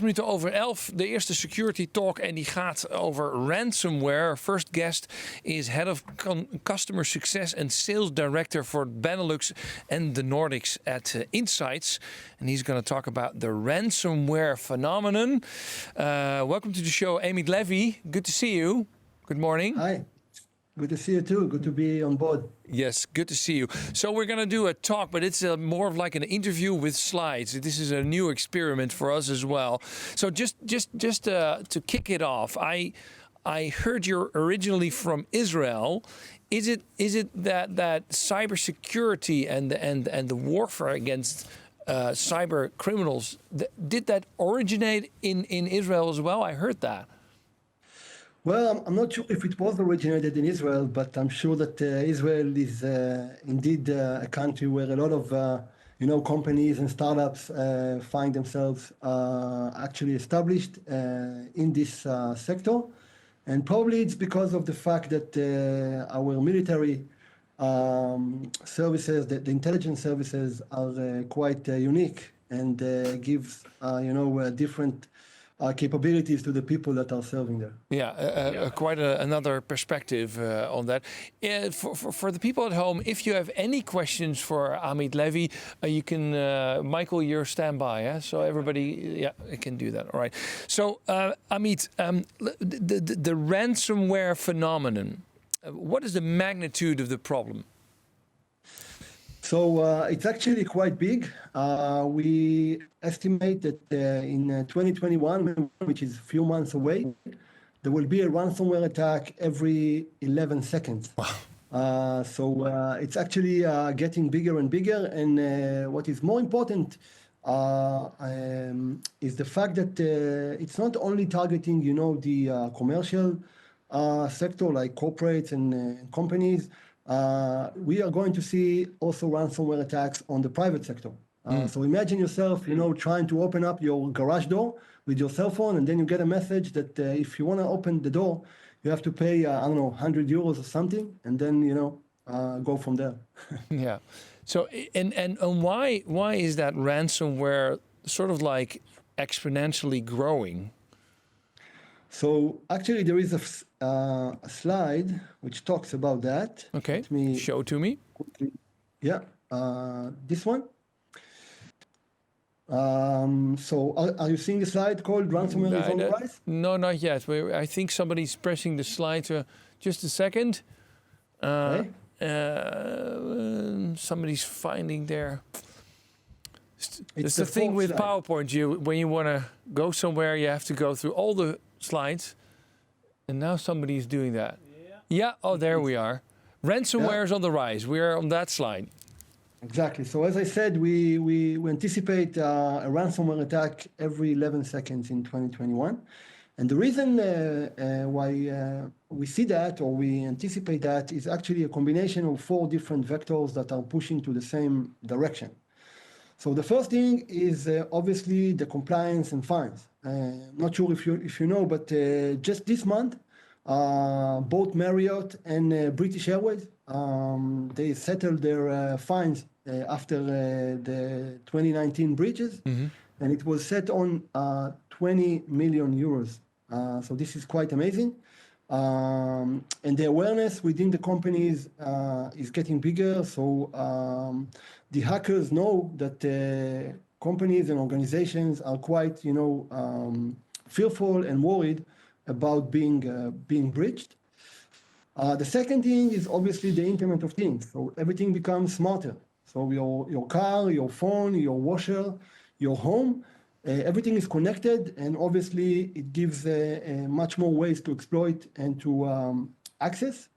minuten over 11. De eerste Security Talk en die gaat over ransomware. First guest is Head of Customer Success and Sales Director for Benelux and the Nordics at Intsights. And he's going to talk about the ransomware phenomenon. Welcome to the show, Amit Levy. Good to see you. Good morning. Hi. Good to see you too. Good to be on board. Yes, good to see you. So we're going to do a talk, but it's more of like an interview with slides. This is a new experiment for us as well. So just to kick it off, I heard you're originally from Israel. Is it that cybersecurity and the warfare against cyber criminals, did that originate in Israel as well? I heard that. Well, I'm not sure if it was originated in Israel, but I'm sure that Israel is indeed a country where a lot of companies and startups find themselves actually established in this sector. And probably it's because of the fact that our military services, the intelligence services are quite unique and gives different capabilities to the people that are serving there. Yeah, quite another perspective on that. For the people at home, if you have any questions for Amit Levy, you can, Michael, you're standby, yeah? So everybody can do that. All right. So Amit, the ransomware phenomenon, what is the magnitude of the problem? So it's actually quite big. We estimate that in 2021, which is a few months away, there will be a ransomware attack every 11 seconds. Wow. So it's actually getting bigger and bigger. And what is more important is the fact that it's not only targeting, the commercial sector like corporates and companies. We are going to see also ransomware attacks on the private sector. So imagine yourself, trying to open up your garage door with your cell phone, and then you get a message that if you want to open the door, you have to pay, 100 euros or something, and then, go from there. Yeah. So, and why is that ransomware sort of like exponentially growing? So actually, there is a slide which talks about that. Okay, let me show it to me. Yeah, this one. So are you seeing the slide called Ransomware is on the Rise? No, not yet. I think somebody's pressing the slide. Just a second. Okay. Somebody's finding there. It's the the thing with slide. PowerPoint. When you want to go somewhere, you have to go through all the slides. And now somebody's doing that. Yeah. Oh, there we are. Ransomware is on the rise. We are on that slide. Exactly. So as I said, we anticipate a ransomware attack every 11 seconds in 2021. And the reason why we see that or we anticipate that is actually a combination of 4 different vectors that are pushing to the same direction. So the first thing is obviously the compliance and fines. Not sure if you know, but just this month, both Marriott and British Airways, they settled their fines after the 2019 breaches, and it was set on 20 million euros. So this is quite amazing. And the awareness within the companies is getting bigger. So the hackers know that companies and organizations are quite, fearful and worried about being breached. The second thing is obviously the Internet of Things. So everything becomes smarter. So your car, your phone, your washer, your home, everything is connected, and obviously it gives much more ways to exploit and to access.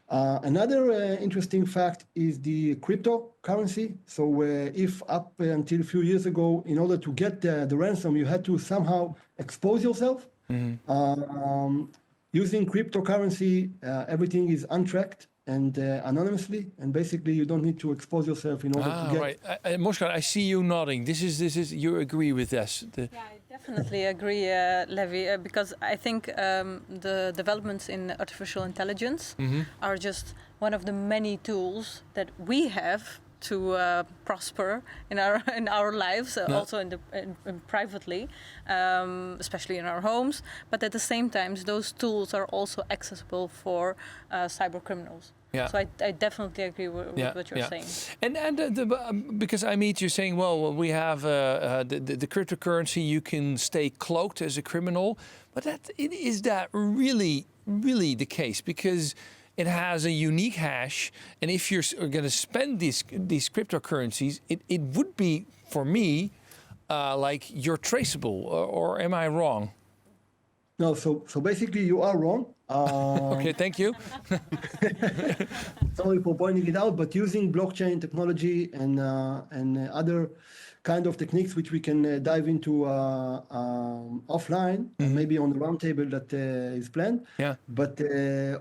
Another interesting fact is the cryptocurrency. So if up until a few years ago, in order to get the ransom, you had to somehow expose yourself. Using cryptocurrency, everything is untracked and anonymously, and basically you don't need to expose yourself in order to get. Right, Moskar, I see you nodding. This is you agree with this? Yeah, I definitely agree, Levy, because I think the developments in artificial intelligence are just one of the many tools that we have to prosper in our lives, also in privately, especially in our homes. But at the same time, those tools are also accessible for cyber criminals. Yeah. So I definitely agree with what you're saying. And because I meet you saying, well, we have the cryptocurrency, you can stay cloaked as a criminal, but is that really the case? Because it has a unique hash, and if you're going to spend these cryptocurrencies, it would be, for me, like you're traceable, or am I wrong? No, so basically you are wrong. Okay, thank you. Sorry for pointing it out, but using blockchain technology and other kind of techniques which we can dive into offline, maybe on the roundtable that is planned. Yeah. But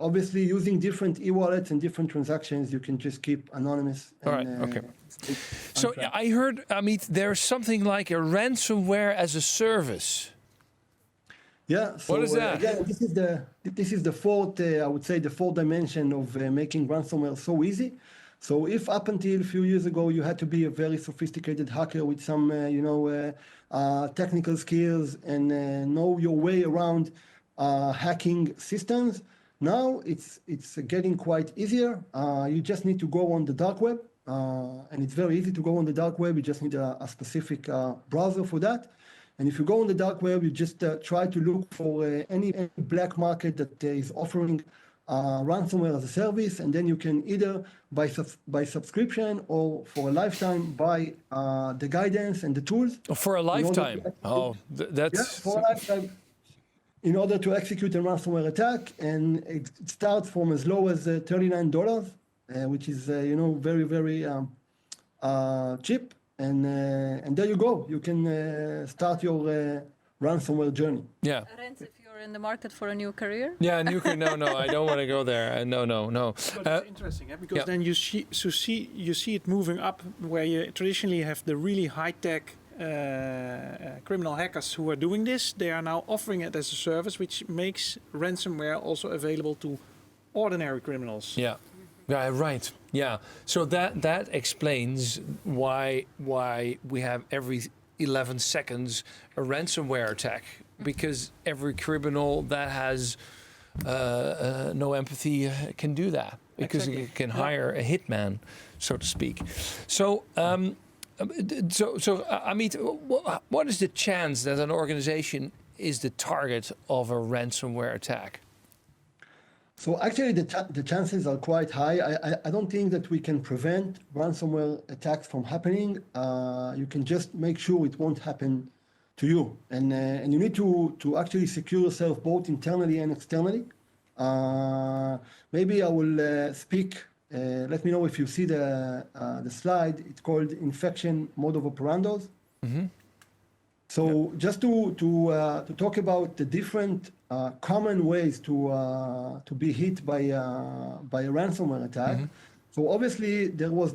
obviously, using different e-wallets and different transactions, you can just keep anonymous. All right. Okay. So I heard, Amit, there's something like a ransomware as a service. Yeah. So, what is that? Again, this is the fourth, I would say, the fourth dimension of making ransomware so easy. So if up until a few years ago you had to be a very sophisticated hacker with some, technical skills and know your way around hacking systems, now it's getting quite easier. You just need to go on the dark web, and it's very easy to go on the dark web. You just need a specific browser for that. And if you go on the dark web, you just try to look for any black market that is offering ransomware as a service, and then you can either by subscription or for a lifetime buy the guidance and the tools. For a lifetime? That's... for a lifetime. In order to execute a ransomware attack, and it starts from as low as $39, which is very, very cheap. And there you go. You can start your ransomware journey. Yeah. Rens, if you're in the market for a new career? Yeah, new career. No, I don't want to go there. No. But it's interesting, because then you see it moving up, where you traditionally have the really high-tech criminal hackers who are doing this. They are now offering it as a service, which makes ransomware also available to ordinary criminals. Yeah. Yeah, right. Yeah. So that explains why we have every 11 seconds a ransomware attack, because every criminal that has no empathy can do that, because it can hire a hitman, so to speak. So Amit, what is the chance that an organization is the target of a ransomware attack? So actually, the chances are quite high. I don't think that we can prevent ransomware attacks from happening. You can just make sure it won't happen to you, and you need to actually secure yourself both internally and externally. Maybe I will speak. Let me know if you see the slide. It's called infection mode of operandos. Mm-hmm. So just to talk about the different common ways to be hit by a ransomware attack. Mm-hmm. So obviously there is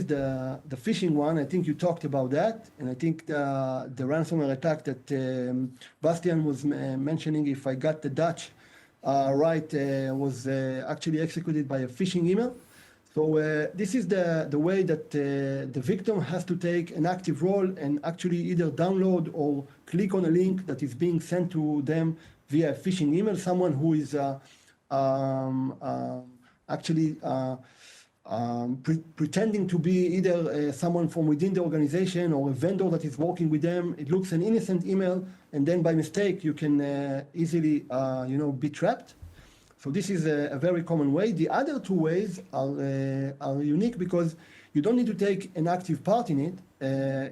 the phishing one. I think you talked about that, and I think the ransomware attack that Bastian was mentioning, if I got the Dutch right, was actually executed by a phishing email. So this is the way that the victim has to take an active role and actually either download or click on a link that is being sent to them via a phishing email. Someone who is actually pretending to be either someone from within the organization or a vendor that is working with them. It looks an innocent email, and then by mistake you can easily be trapped. So this is a very common way. The other two ways are unique because you don't need to take an active part in it.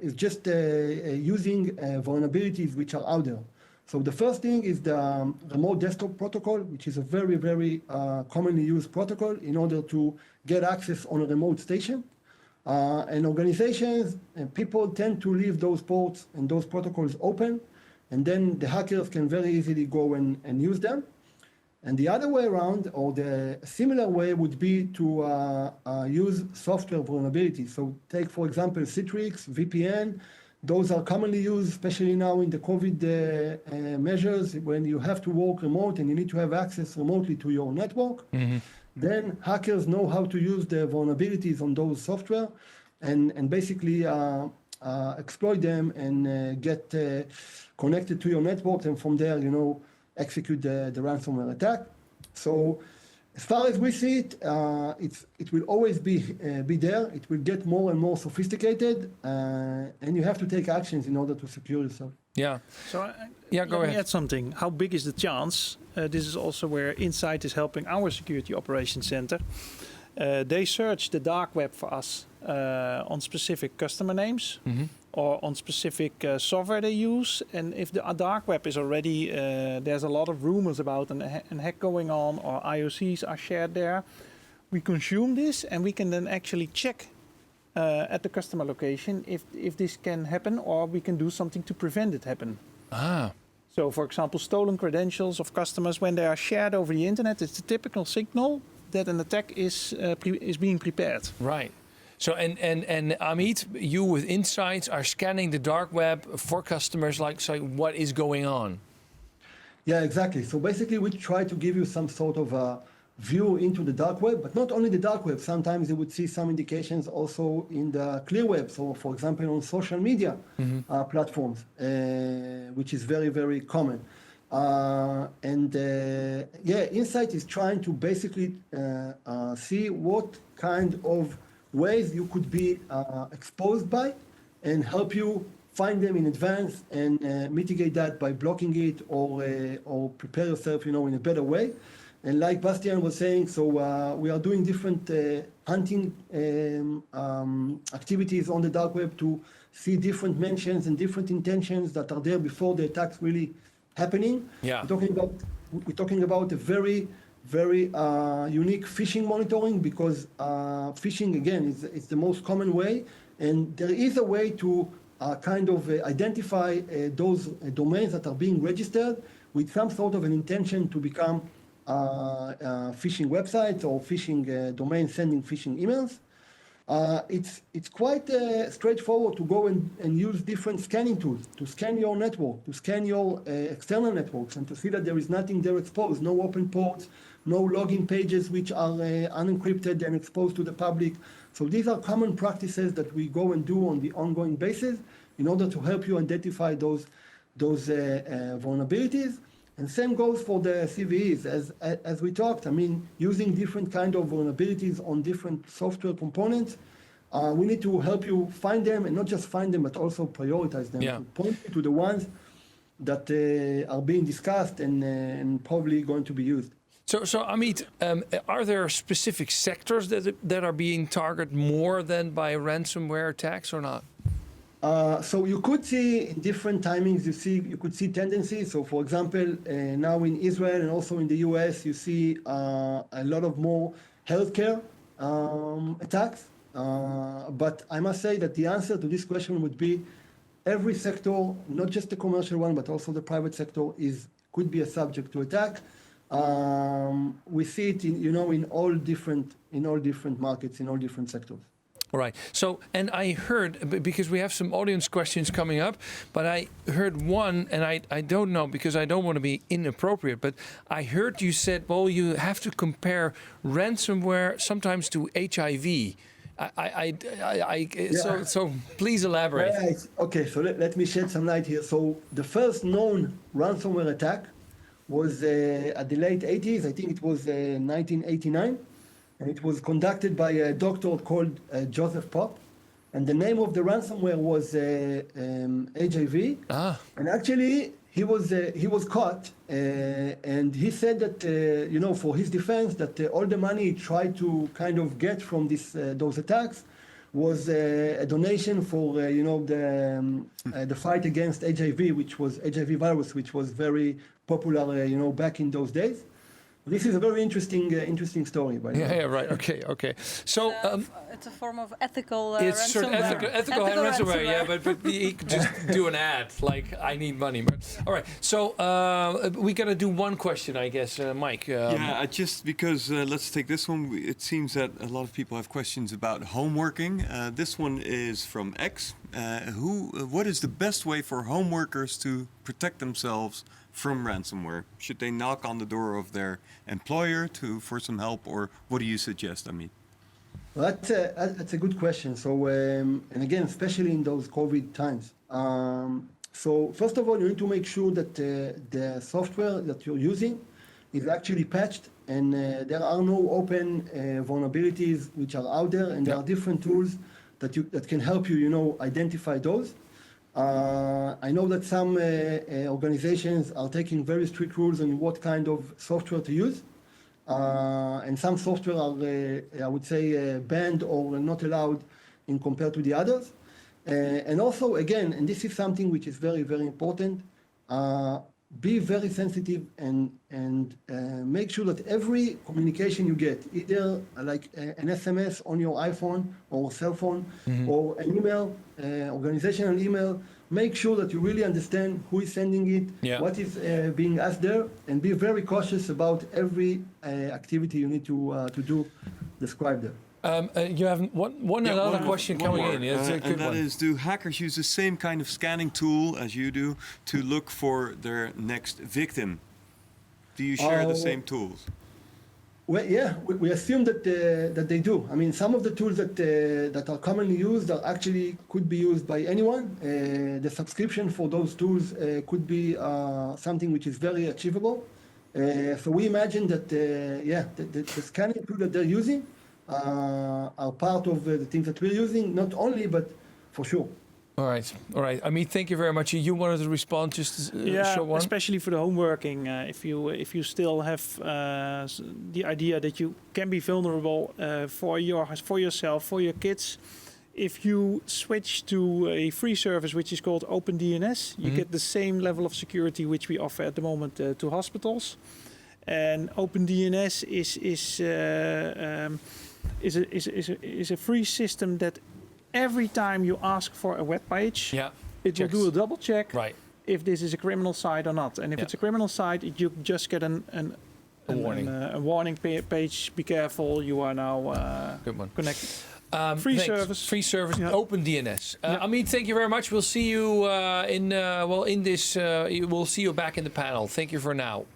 It's just using vulnerabilities which are out there. So the first thing is the remote desktop protocol, which is a very, very commonly used protocol in order to get access on a remote station. And organizations and people tend to leave those ports and those protocols open, and then the hackers can very easily go and use them. And the other way around, or the similar way, would be to use software vulnerabilities. So take, for example, Citrix, VPN. Those are commonly used, especially now in the COVID measures, when you have to work remote and you need to have access remotely to your network. Mm-hmm. Then hackers know how to use the vulnerabilities on those software. and basically exploit them and get connected to your network, and from there, execute the ransomware attack. So as far as we see it, it will always be there. It will get more and more sophisticated, and you have to take actions in order to secure yourself. Yeah. So go let me ahead. add something. How big is the chance? This is also where Insight is helping our security operations center. They search the dark web for us on specific customer names or on specific software they use. And if the dark web is already, there's a lot of rumors about an hack going on, or IOCs are shared there, we consume this and we can then actually check at the customer location if this can happen, or we can do something to prevent it happen. So, for example, stolen credentials of customers, when they are shared over the internet, it's a typical signal that an attack is being prepared. Right. So, and Amit, you with Insights are scanning the dark web for customers, like, so what is going on? Yeah, exactly. So basically, we try to give you some sort of a view into the dark web, but not only the dark web. Sometimes you would see some indications also in the clear web. So, for example, on social media platforms, which is very, very common. Insight is trying to basically see what kind of ways you could be exposed by, and help you find them in advance and mitigate that by blocking it, or prepare yourself, in a better way. And like Bastian was saying, so we are doing different hunting activities on the dark web to see different mentions and different intentions that are there before the attacks really happening. Yeah. We're talking about a very, very unique phishing monitoring, because phishing, again, is the most common way, and there is a way to kind of identify those domains that are being registered with some sort of an intention to become phishing websites or phishing domains sending phishing emails. It's quite straightforward to go and use different scanning tools to scan your network, to scan your external networks, and to see that there is nothing there exposed, no open ports, no login pages which are unencrypted and exposed to the public. So these are common practices that we go and do on the ongoing basis in order to help you identify those vulnerabilities. And same goes for the CVEs, as we talked. I mean, using different kind of vulnerabilities on different software components, we need to help you find them, and not just find them, but also prioritize them. Yeah. To point you to the ones that are being discussed and probably going to be used. So Amit, are there specific sectors that are being targeted more than by ransomware attacks or not? So you could see in different timings, you could see tendencies. So for example, now in Israel and also in the US, you see a lot of more healthcare attacks. But I must say that the answer to this question would be every sector, not just the commercial one, but also the private sector could be a subject to attack. We see it in all different markets, in all different sectors. All right. So, and I heard, because we have some audience questions coming up, but I heard one, and I don't know, because I don't want to be inappropriate, but I heard you said, well, you have to compare ransomware sometimes to HIV. So please elaborate. Right. Okay, so let me shed some light here. So the first known ransomware attack was at the late 80s. I think it was 1989. And it was conducted by a doctor called Joseph Pop. And the name of the ransomware was HIV. And actually, he was caught. And he said that, for his defense, that all the money he tried to kind of get from those attacks was a donation for, the fight against HIV, which was HIV virus, which was very popular, back in those days. This is a very interesting story, by the way. Yeah, right. Okay. So it's a form of ethical it's sort of ransomware. ethical ransomware. Yeah, but he could just do an ad like I need money. But, all right. So we gotta do one question, I guess, Mike. Just because let's take this one. It seems that a lot of people have questions about homeworking. This one is from X. What is the best way for home workers to protect themselves from ransomware? Should they knock on the door of their employer for some help, or what do you suggest, Amit? Well, that's a good question. So, and again, especially in those COVID times. So first of all, you need to make sure that the software that you're using is actually patched, and there are no open vulnerabilities which are out there, and there are different tools that can help you, identify those. I know that some organizations are taking very strict rules on what kind of software to use. And some software are, I would say, banned or not allowed in compared to the others. And also, again, and this is something which is very, very important, be very sensitive and make sure that every communication you get, either like an SMS on your iPhone or cell phone, or an email, organizational email, make sure that you really understand who is sending it, what is being asked there, and be very cautious about every activity you need to do described there. You have another question coming in. It's a good and that one. is, do hackers use the same kind of scanning tool as you do to look for their next victim? Do you share the same tools? Well, yeah, we assume that they do. I mean, some of the tools that are commonly used are actually could be used by anyone. The subscription for those tools could be something which is very achievable. So we imagine that, the scanning tool that they're using are part of the things that we're using, not only, but for sure. All right. I mean, thank you very much. You wanted to respond just a short one? Especially for the homeworking. If you still have the idea that you can be vulnerable for yourself, for your kids, if you switch to a free service which is called OpenDNS, you get the same level of security which we offer at the moment to hospitals. And OpenDNS is a free system that every time you ask for a web page, it will do a double check if this is a criminal site or not. And if it's a criminal site, you just get a warning. A warning page. Be careful, you are now connected. Free service. Free service. OpenDNS. I mean, thank you very much. We'll see you we'll see you back in the panel. Thank you for now.